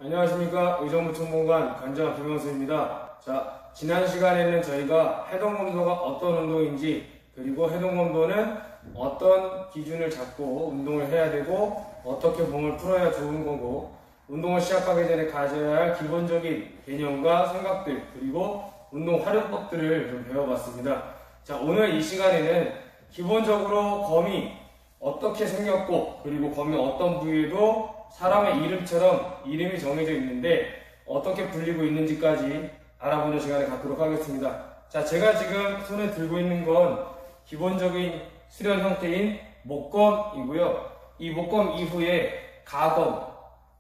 안녕하십니까. 의정부총무관 관장 김영수입니다. 자, 지난 시간에는 저희가 해동검도가 어떤 운동인지, 그리고 해동검도는 어떤 기준을 잡고 운동을 해야 되고 어떻게 몸을 풀어야 좋은 거고, 운동을 시작하기 전에 가져야 할 기본적인 개념과 생각들, 그리고 운동 활용법들을 좀 배워봤습니다. 자, 오늘 이 시간에는 기본적으로 검이 어떻게 생겼고, 그리고 검의 어떤 부위에도 사람의 이름처럼 이름이 정해져 있는데 어떻게 불리고 있는지까지 알아보는 시간을 갖도록 하겠습니다. 자, 제가 지금 손에 들고 있는 건 기본적인 수련 형태인 목검이고요. 이 목검 이후에 가검,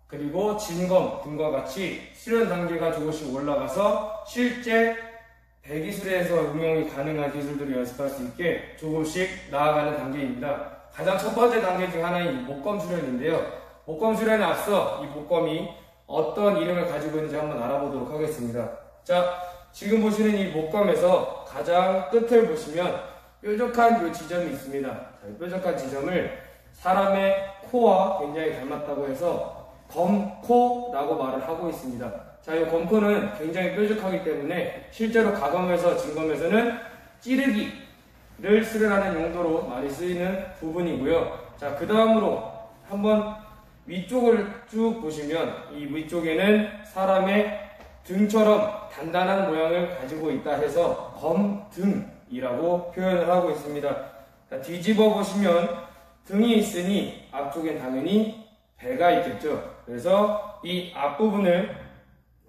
그리고 진검 등과 같이 수련 단계가 조금씩 올라가서 실제 배기술에서 응용이 가능한 기술들을 연습할 수 있게 조금씩 나아가는 단계입니다. 가장 첫 번째 단계 중 하나인 목검 수련인데요. 목검 수련에 앞서 이 목검이 어떤 이름을 가지고 있는지 한번 알아보도록 하겠습니다. 자, 지금 보시는 이 목검에서 가장 끝을 보시면 뾰족한 이 지점이 있습니다. 자, 이 뾰족한 지점을 사람의 코와 굉장히 닮았다고 해서 검코라고 말을 하고 있습니다. 자, 이 검코는 굉장히 뾰족하기 때문에 실제로 가검에서 진검에서는 찌르기를 수련하는 용도로 많이 쓰이는 부분이고요. 자, 그 다음으로 한번 위쪽을 쭉 보시면 이 위쪽에는 사람의 등처럼 단단한 모양을 가지고 있다 해서 검등이라고 표현을 하고 있습니다. 자, 뒤집어 보시면 등이 있으니 앞쪽엔 당연히 배가 있겠죠. 그래서 이 앞부분을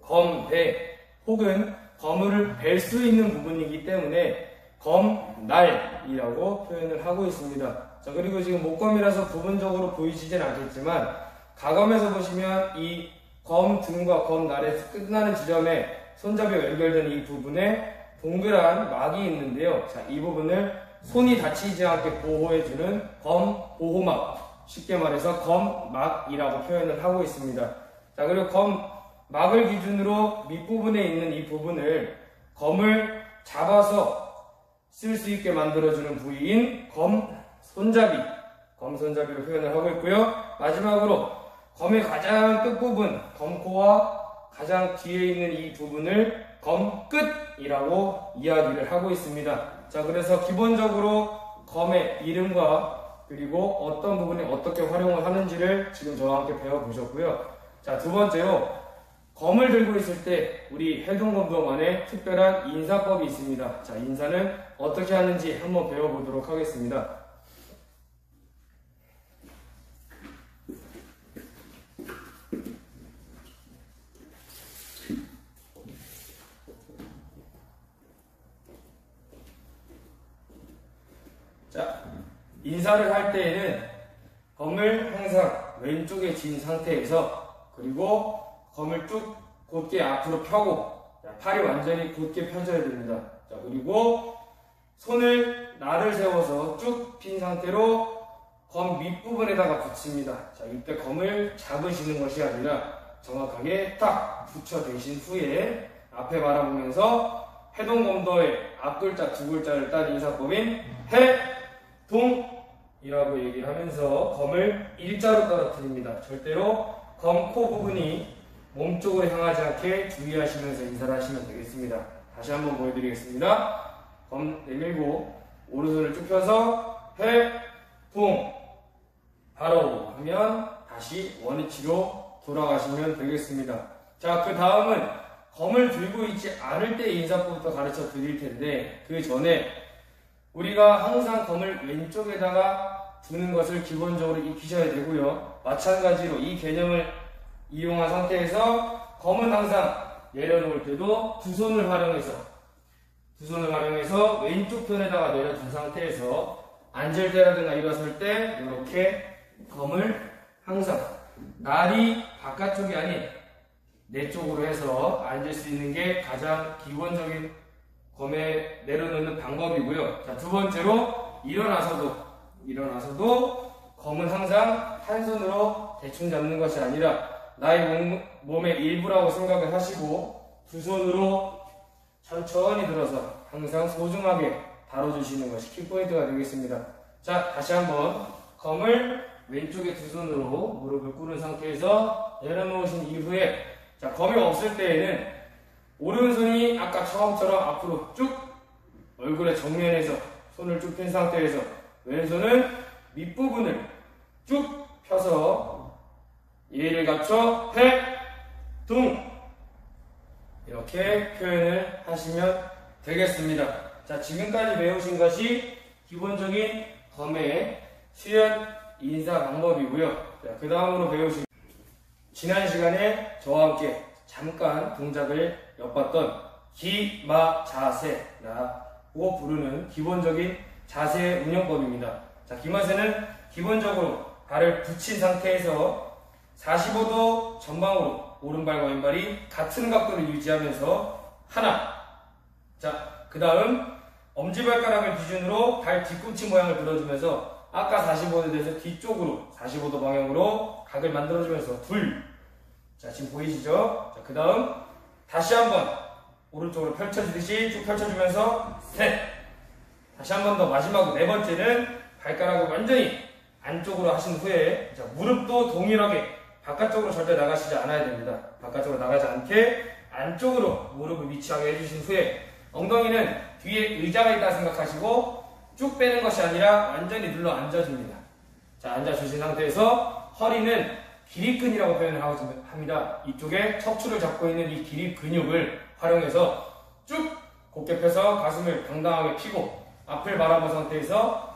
검배 혹은 검을 벨 수 있는 부분이기 때문에 검날이라고 표현을 하고 있습니다. 자, 그리고 지금 목검이라서 부분적으로 보이시진 않겠지만 가검에서 보시면 이 검등과 검날에서 끝나는 지점에 손잡이가 연결되는 이 부분에 동그란 막이 있는데요. 자, 이 부분을 손이 다치지 않게 보호해주는 검보호막, 쉽게 말해서 검막이라고 표현을 하고 있습니다. 자, 그리고 검막을 기준으로 밑부분에 있는 이 부분을 검을 잡아서 쓸 수 있게 만들어주는 부위인 검손잡이로 표현을 하고 있고요. 마지막으로 검의 가장 끝부분, 검코와 가장 뒤에 있는 이 부분을 검끝이라고 이야기를 하고 있습니다. 자, 그래서 기본적으로 검의 이름과 그리고 어떤 부분이 어떻게 활용을 하는지를 지금 저와 함께 배워보셨고요. 자, 두 번째로 검을 들고 있을 때 우리 해동검도만의 특별한 인사법이 있습니다. 자, 인사는 어떻게 하는지 한번 배워보도록 하겠습니다. 자, 인사를 할 때에는 검을 항상 왼쪽에 쥔 상태에서, 그리고 검을 쭉 곧게 앞으로 펴고, 팔이 완전히 곧게 펴져야 됩니다. 자, 그리고 손을 날을 세워서 쭉 핀 상태로 검 밑부분에다가 붙입니다. 자, 이때 검을 잡으시는 것이 아니라 정확하게 딱 붙여대신 후에 앞에 바라보면서 해동검도의 앞글자 두 글자를 딴 인사법인 해동이라고 얘기를 하면서 검을 일자로 떨어뜨립니다. 절대로 검코 부분이 몸쪽으로 향하지 않게 주의하시면서 인사를 하시면 되겠습니다. 다시 한번 보여드리겠습니다. 검 내밀고 오른손을 쭉 펴서 해동 바로 하면 다시 원위치로 돌아가시면 되겠습니다. 자, 그 다음은 검을 들고 있지 않을 때 인사법부터 가르쳐 드릴 텐데, 그 전에 우리가 항상 검을 왼쪽에다가 두는 것을 기본적으로 익히셔야 되고요. 마찬가지로 이 개념을 이용한 상태에서 검은 항상 내려놓을 때도 두 손을 활용해서 왼쪽 편에다가 내려둔 상태에서 앉을 때라든가 일어설 때 이렇게 검을 항상 날이 바깥쪽이 아닌 내 쪽으로 해서 앉을 수 있는 게 가장 기본적인 검에 내려놓는 방법이고요. 자, 두 번째로 일어나서도 검은 항상 한 손으로 대충 잡는 것이 아니라 나의 몸의 일부라고 생각을 하시고 두 손으로 천천히 들어서 항상 소중하게 다뤄주시는 것이 키포인트가 되겠습니다. 자, 다시 한번 검을 왼쪽에 두 손으로 무릎을 꿇은 상태에서 내려놓으신 이후에 자, 검이 없을 때에는 오른손이 아까 처음처럼 앞으로 쭉 얼굴의 정면에서 손을 쭉 핀 상태에서 왼손은 밑부분을 쭉 펴서 예를 갖춰 해, 둥 이렇게 표현을 하시면 되겠습니다. 자, 지금까지 배우신 것이 기본적인 검의 수연 인사 방법이고요. 자, 그 다음으로 배우신 지난 시간에 저와 함께 잠깐 동작을 엿봤던 기마 자세라고 부르는 기본적인 자세 운영법입니다. 자, 기마세는 기본적으로 발을 붙인 상태에서 45도 전방으로 오른발과 왼발이 같은 각도를 유지하면서 하나. 자, 그 다음 엄지발가락을 기준으로 발 뒤꿈치 모양을 그려주면서 아까 45도 돼서 뒤쪽으로 45도 방향으로 각을 만들어주면서 둘. 자, 지금 보이시죠? 자, 그 다음 다시 한번 오른쪽으로 펼쳐지듯이 쭉 펼쳐주면서 셋. 다시 한 번 더 마지막으로 네 번째는 발가락을 완전히 안쪽으로 하신 후에 자, 무릎도 동일하게 바깥쪽으로 절대 나가시지 않아야 됩니다. 바깥쪽으로 나가지 않게 안쪽으로 무릎을 위치하게 해주신 후에 엉덩이는 뒤에 의자가 있다 생각하시고 쭉 빼는 것이 아니라 완전히 눌러 앉아줍니다. 자, 앉아주신 상태에서 허리는 기립근이라고 표현을 합니다. 이쪽에 척추를 잡고 있는 이 기립 근육을 활용해서 쭉 곧게 펴서 가슴을 당당하게 펴고 앞을 바라본 상태에서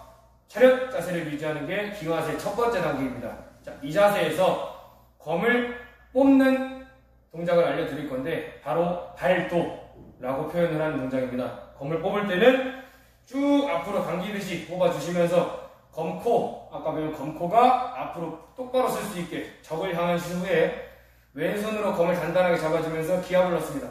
차렷 자세를 유지하는 게 기마세의 첫 번째 단계입니다. 자, 이 자세에서 검을 뽑는 동작을 알려드릴 건데 바로 발도라고 표현을 하는 동작입니다. 검을 뽑을 때는 쭉 앞으로 당기듯이 뽑아주시면서 검코, 아까 배운 검코가 앞으로 똑바로 쓸 수 있게 적을 향하신 후에 왼손으로 검을 단단하게 잡아주면서 기압을 넣습니다.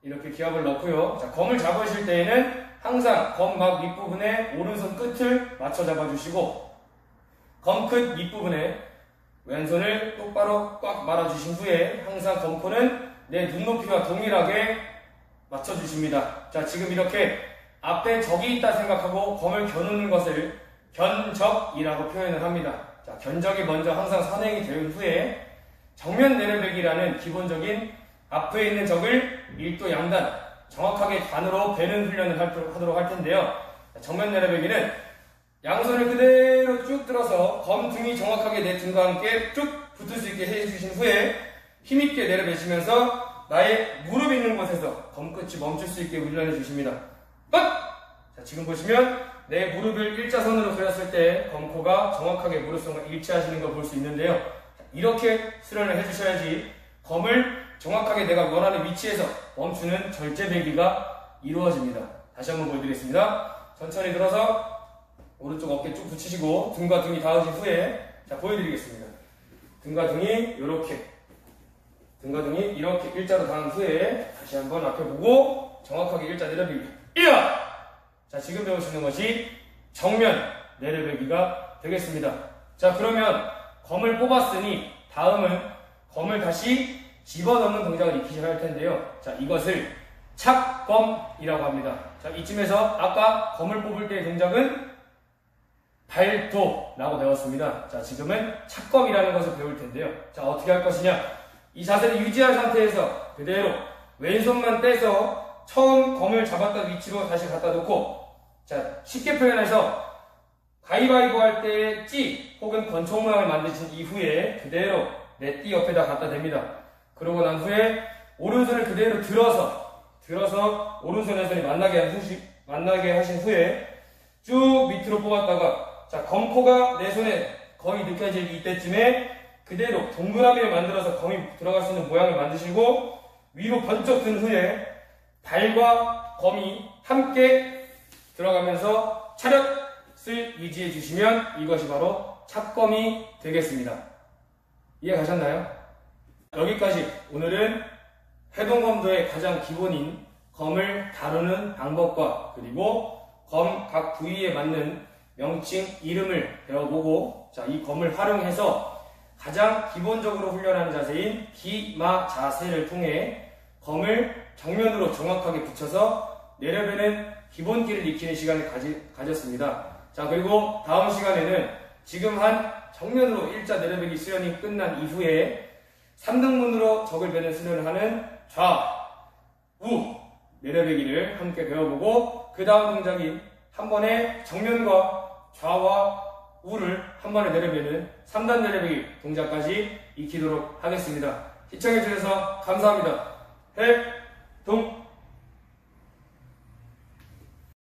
이렇게 기압을 넣고요. 자, 검을 잡으실 때에는 항상 검막 밑부분에 오른손 끝을 맞춰 잡아주시고 검 끝 밑부분에 왼손을 똑바로 꽉 말아주신 후에 항상 검코는 내 눈높이와 동일하게 맞춰주십니다. 자, 지금 이렇게 앞에 적이 있다 생각하고 검을 겨누는 것을 견적이라고 표현을 합니다. 자, 견적이 먼저 항상 선행이 된 후에 정면 내려배기라는 기본적인 앞에 있는 적을 1도 양단 정확하게 반으로 베는 훈련을 하도록 할 텐데요. 자, 정면 내려배기는 양손을 그대로 쭉 들어서 검 등이 정확하게 내 등과 함께 쭉 붙을 수 있게 해주신 후에 힘있게 내려배시면서 나의 무릎 있는 곳에서 검 끝이 멈출 수 있게 훈련해 주십니다. 자, 지금 보시면 내 무릎을 일자선으로 그렸을 때 검코가 정확하게 무릎선과 일치하시는 걸 볼 수 있는데요. 이렇게 수련을 해주셔야지 검을 정확하게 내가 원하는 위치에서 멈추는 절제배기가 이루어집니다. 다시 한번 보여드리겠습니다. 천천히 들어서 오른쪽 어깨 쭉 붙이시고 등과 등이 닿으신 후에 자, 보여드리겠습니다. 등과 등이 이렇게 일자로 닿은 후에 다시 한번 앞에 보고 정확하게 일자 내려배기. 이야! 자, 지금 배우시는 것이 정면 내려배기가 되겠습니다. 자, 그러면 검을 뽑았으니 다음은 검을 다시 집어넣는 동작을 익히셔야 할 텐데요. 자, 이것을 착검이라고 합니다. 자, 이쯤에서 아까 검을 뽑을 때의 동작은 발도라고 배웠습니다. 자, 지금은 착검이라는 것을 배울 텐데요. 자, 어떻게 할 것이냐? 이 자세를 유지한 상태에서 그대로 왼손만 떼서 처음 검을 잡았던 위치로 다시 갖다 놓고 자, 쉽게 표현해서 가위바위보 할 때의 찌 혹은 권총 모양을 만드신 이후에 그대로 내 띠 옆에다 갖다 댑니다. 그러고 난 후에 오른손을 그대로 들어서 오른손 왼손이 만나게 하신 후에 쭉 밑으로 뽑았다가 자, 검코가 내 손에 거의 느껴질 이때쯤에 그대로 동그라미를 만들어서 검이 들어갈 수 있는 모양을 만드시고 위로 번쩍 든 후에 발과 검이 함께 들어가면서 차렷을 유지해 주시면 이것이 바로 착검이 되겠습니다. 이해 가셨나요? 여기까지 오늘은 해동검도의 가장 기본인 검을 다루는 방법과 그리고 검 각 부위에 맞는 명칭, 이름을 배워보고 자, 이 검을 활용해서 가장 기본적으로 훈련하는 자세인 기마 자세를 통해 검을 정면으로 정확하게 붙여서 내려배는 기본기를 익히는 시간을 가졌습니다. 자, 그리고 다음 시간에는 지금 한 정면으로 일자 내려배기 수련이 끝난 이후에 3등분으로 적을 베는 수련을 하는 좌, 우 내려배기를 함께 배워보고 그 다음 동작인 한 번에 정면과 좌와 우를 한 번에 내려배는 3단 내려배기 동작까지 익히도록 하겠습니다. 시청해주셔서 감사합니다. 해동